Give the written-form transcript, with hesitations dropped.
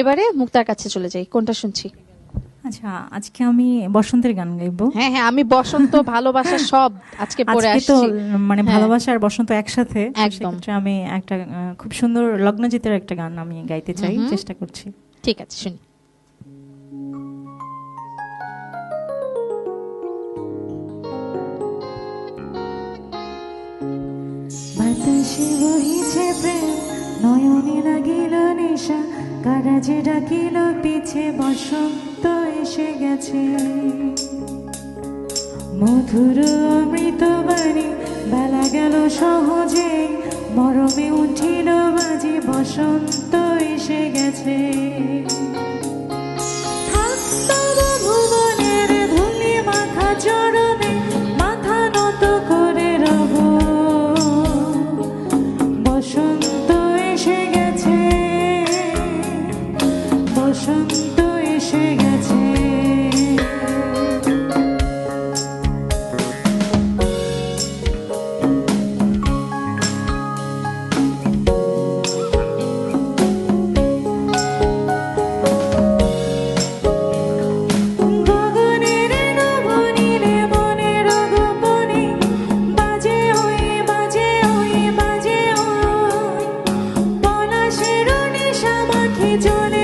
এবারে মুক্তার কাছে চলে যাই, কোনটা শুনছি? আচ্ছা, আজকে আমি বসন্তের গান গাইবো। হ্যাঁ হ্যাঁ, আমি বসন্ত ভালোবাসা সব আজকে পড়ে আজকে তো আসছি। মানে হ্যাঁ, ভালোবাসা আর বসন্ত একসাথে, তো একদম। সেক্ষেত্রে আমি একটা খুব সুন্দর লগ্নজিতের একটা গান আমি গাইতে চাই, চেষ্টা করছি। ঠিক আছে, শুনি। বাতাসে বহিছে প্রেম, নয়নে লাগিল নেশা, কারাজে ডাকিল পিছে, বসন্ত এসে গেছে। মধুর অমৃত বাণী, বেলা গেল সহজে, মরমে উঠিল বাজে, বসন্ত এসে গেছে। ভুবনের ধুলি মাখা চরণে, মাথা নত করে রব, বসন্ত এসে গেছে, বসন্ত এসে গেছে। গগনের নভনীলে মনের গোপনে, বাজে ওই বাজে ওই বাজে ওই, পলাশের নেশা মাখি চলে